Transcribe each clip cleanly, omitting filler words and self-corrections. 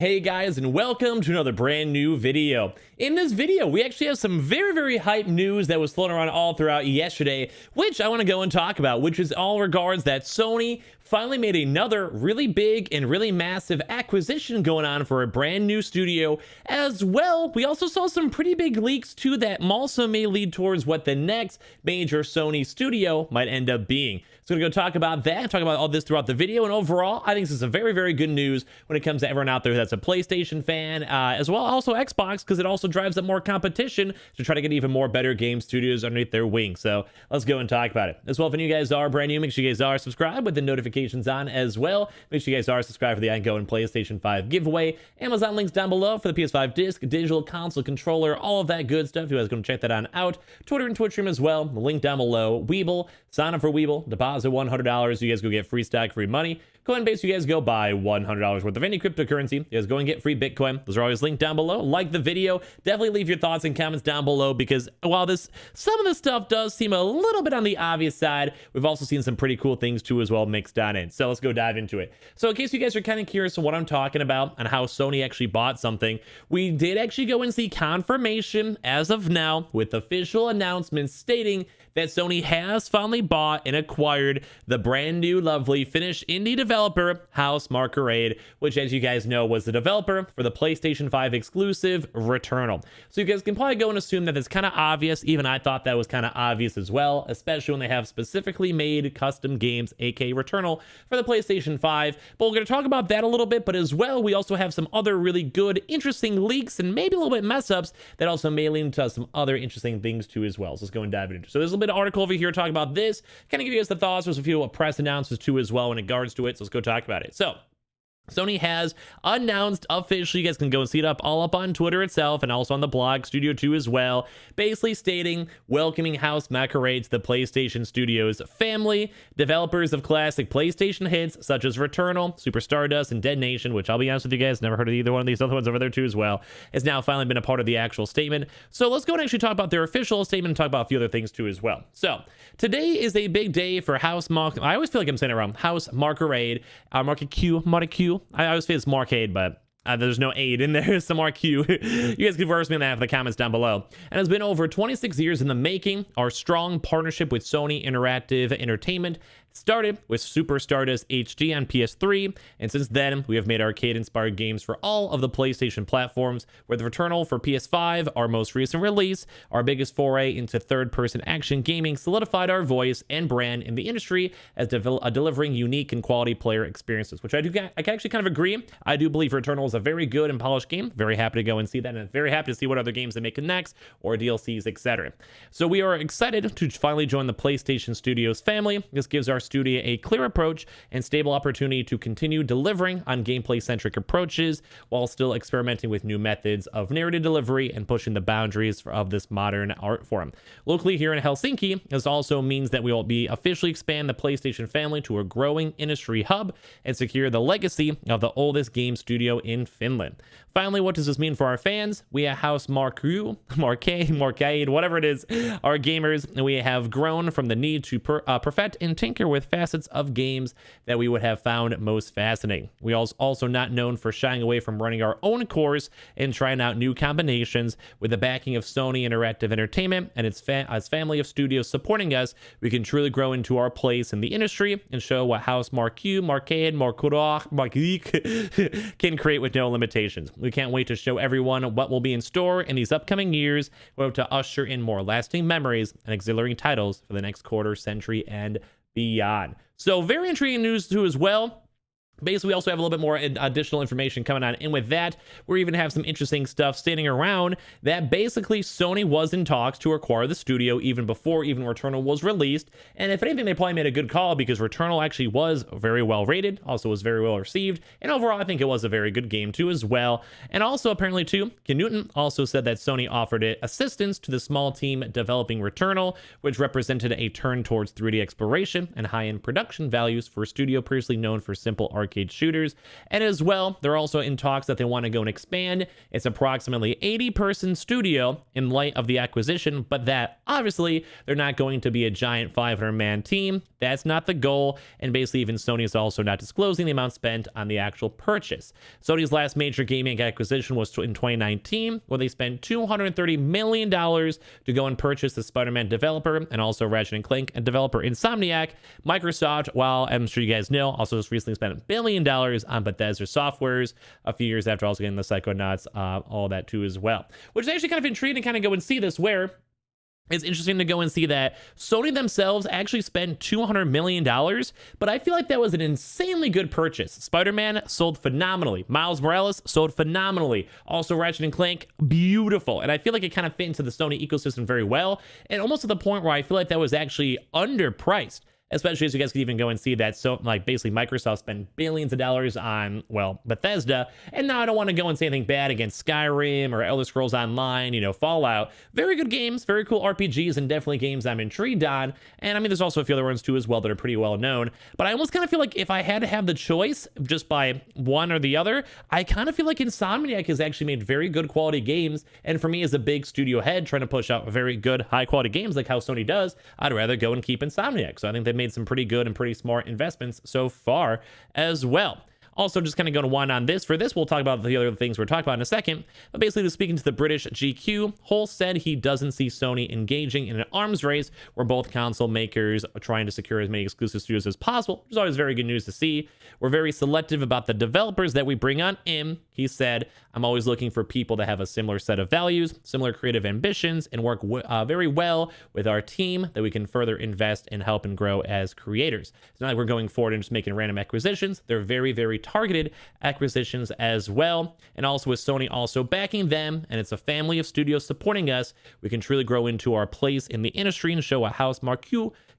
Hey guys, and welcome to another brand new video. In this video, we actually have some very hype news that was floating around all throughout yesterday, which I want to go and talk about, which is all regards that Sony finally made another really big and really massive acquisition going on for a brand new studio. As well, we also saw some pretty big leaks too that also may lead towards what the next major Sony studio might end up being. So we're going to go talk about that, talk about all this throughout the video, and overall, I think this is a very good news when it comes to everyone out there that's a PlayStation fan, as well also Xbox, because it also drives up more competition to try to get even more better game studios underneath their wing. So let's go and talk about it. As well, if any of you guys are brand new, make sure you guys are subscribed with the notifications on as well. Make sure you guys are subscribed for the ongoing PlayStation 5 giveaway. Amazon links down below for the PS5 disc, digital console controller, all of that good stuff. If you guys are going to check that on out. Twitter and Twitch stream as well. The link down below. Weeble, sign up for Weeble, deposit $100. You guys go get free stock, free money. Coinbase, you guys go buy $100 worth of any cryptocurrency. You guys go and get free Bitcoin. Those are always linked down below. Like the video. Definitely leave your thoughts and comments down below, because while some of this stuff does seem a little bit on the obvious side, we've also seen some pretty cool things too as well mixed on in. So let's go dive into it. So in case you guys are kind of curious on what I'm talking about and how Sony actually bought something, we did actually go and see confirmation as of now with official announcements stating that Sony has finally bought and acquired the brand new lovely Finnish indie developer Housemarque, which, as you guys know, was the developer for the PlayStation 5 exclusive Returnal. So you guys can probably go and assume that it's kind of obvious. Even I thought that was kind of obvious as well, especially when they have specifically made custom games, aka Returnal, for the PlayStation 5. But we're going to talk about that a little bit, but as well, we also have some other really good, interesting leaks and maybe a little bit mess ups that also may lead to some other interesting things too as well. So let's go and dive into it. So there's a little bit of article over here talking about this, kind of give you guys the thoughts. There's a few press announcements too as well in regards to it. So let's go talk about it. So Sony has announced officially, you guys can go and see it all up on Twitter itself and also on the blog Studio 2 as well, basically stating welcoming Housemarque to the PlayStation Studios family, developers of classic PlayStation hits such as Returnal, Super Stardust, and Dead Nation, which I'll be honest with you guys, never heard of either one of these other ones over there too as well, has now finally been a part of the actual statement. So let's go and actually talk about their official statement and talk about a few other things too as well. So today is a big day for Housemarque. I always feel like I'm saying it wrong. Housemarque, Marque. I always say it's Marcade, but there's no aid in there. Some RQ. You guys can verse me on that in the comments down below. And it's been over 26 years in the making. Our strong partnership with Sony Interactive Entertainment started with Super Stardust HD on PS3, and since then we have made arcade-inspired games for all of the PlayStation platforms, with Returnal for PS5, our most recent release, our biggest foray into third-person action gaming, solidified our voice and brand in the industry as delivering unique and quality player experiences, which I can actually kind of agree. I do believe Returnal is a very good and polished game. Very happy to go and see that, and very happy to see what other games they make next, or DLCs, etc. So we are excited to finally join the PlayStation Studios family. This gives our studio a clear approach and stable opportunity to continue delivering on gameplay-centric approaches while still experimenting with new methods of narrative delivery and pushing the boundaries of this modern art form. Locally here in Helsinki, this also means that we will be officially expand the PlayStation family to a growing industry hub and secure the legacy of the oldest game studio in Finland. Finally, what does this mean for our fans? We at Housemarque, whatever it is, our gamers, and we have grown from the need to perfect and tinker with facets of games that we would have found most fascinating. We are also not known for shying away from running our own course and trying out new combinations. With the backing of Sony Interactive Entertainment and its family of studios supporting us, we can truly grow into our place in the industry and show what Housemarque, can create with no limitations. We can't wait to show everyone what will be in store in these upcoming years. We hope to usher in more lasting memories and exhilarating titles for the next quarter century and beyond. So very intriguing news too as well. Basically, we also have a little bit more additional information coming on in with that. We even have some interesting stuff standing around that basically Sony was in talks to acquire the studio even before Returnal was released. And if anything, they probably made a good call, because Returnal actually was very well rated, also was very well received, and overall I think it was a very good game too as well. And also apparently too, Ken Newton also said that Sony offered it assistance to the small team developing Returnal, which represented a turn towards 3D exploration and high-end production values for a studio previously known for simple arcade shooters. And as well, they're also in talks that they want to go and expand. It's approximately 80-person studio in light of the acquisition, but that obviously they're not going to be a giant 500-man team. That's not the goal, and basically even Sony is also not disclosing the amount spent on the actual purchase. Sony's last major gaming acquisition was in 2019, where they spent $230 million to go and purchase the Spider-Man developer and also Ratchet & Clank and developer Insomniac. Microsoft, while I'm sure you guys know, also just recently spent $1 billion on Bethesda softwares a few years after also getting the Psychonauts, all that too as well. Which is actually kind of intriguing to kind of go and see this, where it's interesting to go and see that Sony themselves actually spent $200 million, but I feel like that was an insanely good purchase. Spider-Man sold phenomenally. Miles Morales sold phenomenally. Also Ratchet & Clank, beautiful. And I feel like it kind of fit into the Sony ecosystem very well, and almost to the point where I feel like that was actually underpriced. Especially as you guys could even go and see that, so like basically Microsoft spent billions of dollars on, well, Bethesda, and now I don't want to go and say anything bad against Skyrim or Elder Scrolls Online, you know, Fallout. Very good games, very cool RPGs, and definitely games I'm intrigued on. And I mean, there's also a few other ones too as well that are pretty well known. But I almost kind of feel like if I had to have the choice just by one or the other, I kind of feel like Insomniac has actually made very good quality games. And for me, as a big studio head trying to push out very good, high quality games like how Sony does, I'd rather go and keep Insomniac. So I think they've made some pretty good and pretty smart investments so far as well. Also, just kind of going to wind on this. For this, we'll talk about the other things we're talking about in a second. But basically, speaking to the British GQ, Hull said he doesn't see Sony engaging in an arms race where both console makers are trying to secure as many exclusive studios as possible, which is always very good news to see. We're very selective about the developers that we bring on in. He said, I'm always looking for people that have a similar set of values, similar creative ambitions, and work very well with our team that we can further invest and help and grow as creators. It's not like we're going forward and just making random acquisitions. They're very, very targeted acquisitions as well. And also with Sony also backing them, and it's a family of studios supporting us, we can truly grow into our place in the industry and show a house marque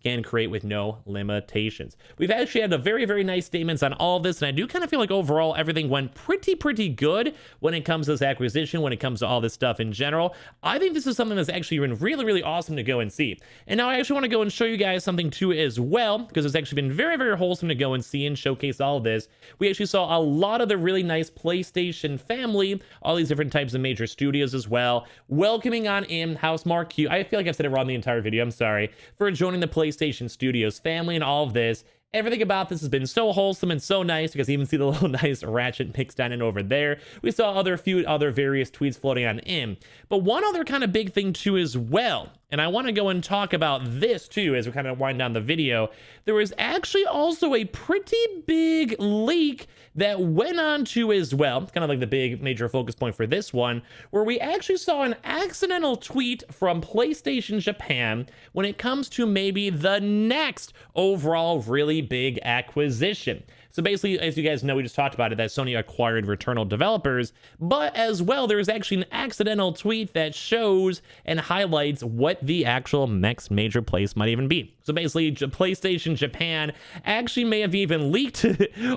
can create with no limitations. We've actually had a very, very nice statements on all of this, and I do kind of feel like overall everything went pretty good when it comes to this acquisition, when it comes to all this stuff in general. I think this is something that's actually been really, really awesome to go and see. And now I actually want to go and show you guys something too as well, because it's actually been very, very wholesome to go and see and showcase all of this. We actually saw a lot of the really nice PlayStation family, all these different types of major studios as well, welcoming on in House Marque. I feel like I've said it wrong the entire video, I'm sorry, for joining the PlayStation Studios family and all of this. Everything about this has been so wholesome and so nice. You guys even see the little nice Ratchet mixed on in over there. We saw a few other various tweets floating on in. But one other kind of big thing too as well, and I want to go and talk about this too as we kind of wind down the video. There was actually also a pretty big leak that went on to as well, kind of like the big major focus point for this one, where we actually saw an accidental tweet from PlayStation Japan when it comes to maybe the next overall really big acquisition. So basically, as you guys know, we just talked about it, that Sony acquired Returnal developers, but as well, there's actually an accidental tweet that shows and highlights what the actual next major place might even be. So basically, PlayStation Japan actually may have even leaked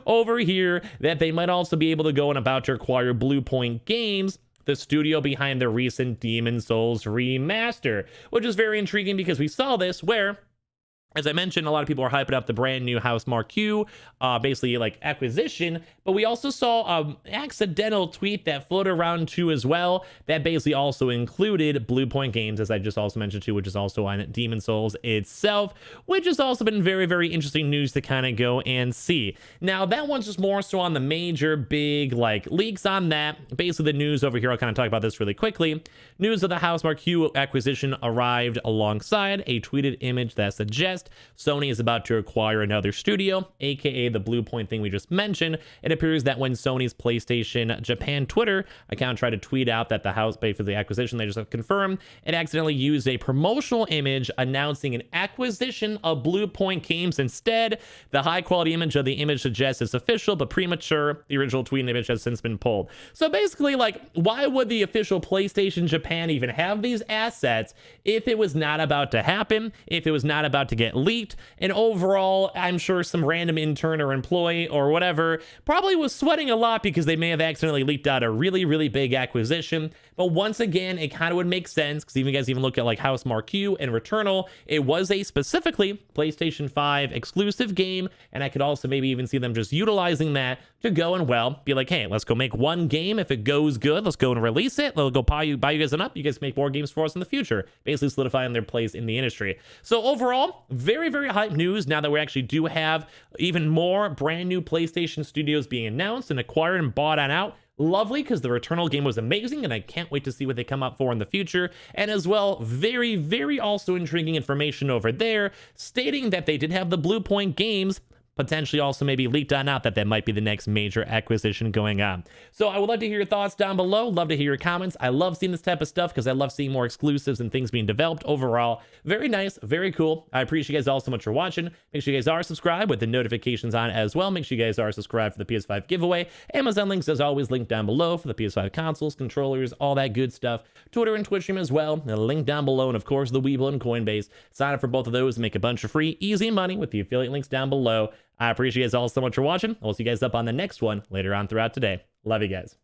over here that they might also be able to go and about to acquire Blue Point Games, the studio behind the recent Demon's Souls remaster, which is very intriguing because we saw this where, as I mentioned, a lot of people are hyping up the brand new House Marque, basically like acquisition, but we also saw an accidental tweet that floated around too as well that basically also included Blue Point Games, as I just also mentioned too, which is also on Demon's Souls itself, which has also been very, very interesting news to kind of go and see. Now, that one's just more so on the major big like leaks on that. Basically, the news over here, I'll kind of talk about this really quickly. News of the House Marque acquisition arrived alongside a tweeted image that suggests Sony is about to acquire another studio, aka the Blue Point thing we just mentioned. It appears that when Sony's PlayStation Japan Twitter account tried to tweet out that the house paid for the acquisition, they just confirmed it accidentally used a promotional image announcing an acquisition of Blue Point Games instead. The high quality image of the image suggests it's official but premature. The original tweet image has since been pulled. So basically, like, why would the official PlayStation Japan even have these assets if it was not about to happen, if it was not about to get leaked? And overall, I'm sure some random intern or employee or whatever probably was sweating a lot because they may have accidentally leaked out a really, really big acquisition. But once again, it kind of would make sense because even you guys even look at like House Marque and Returnal, it was a specifically PlayStation 5 exclusive game, and I could also maybe even see them just utilizing that to go and, well, be like, hey, let's go make one game. If it goes good, let's go and release it. They'll go buy you guys up. You guys make more games for us in the future, basically solidifying their place in the industry. So overall, very, very hype news now that we actually do have even more brand new PlayStation studios being announced and acquired and bought on out. Lovely, because the Returnal game was amazing, and I can't wait to see what they come up for in the future. And as well, very, very also intriguing information over there, stating that they did have the Blue Point Games potentially also maybe leaked on out that might be the next major acquisition going on. So I would love to hear your thoughts down below. Love to hear your comments. I love seeing this type of stuff because I love seeing more exclusives and things being developed overall. Very nice, very cool. I appreciate you guys all so much for watching. Make sure you guys are subscribed with the notifications on as well. Make sure you guys are subscribed for the PS5 giveaway. Amazon links as always linked down below for the PS5 consoles, controllers, all that good stuff. Twitter and Twitch stream as well. A link down below, and of course the Webull and Coinbase. Sign up for both of those and make a bunch of free, easy money with the affiliate links down below. I appreciate you guys all so much for watching. I'll see you guys up on the next one later on throughout today. Love you guys.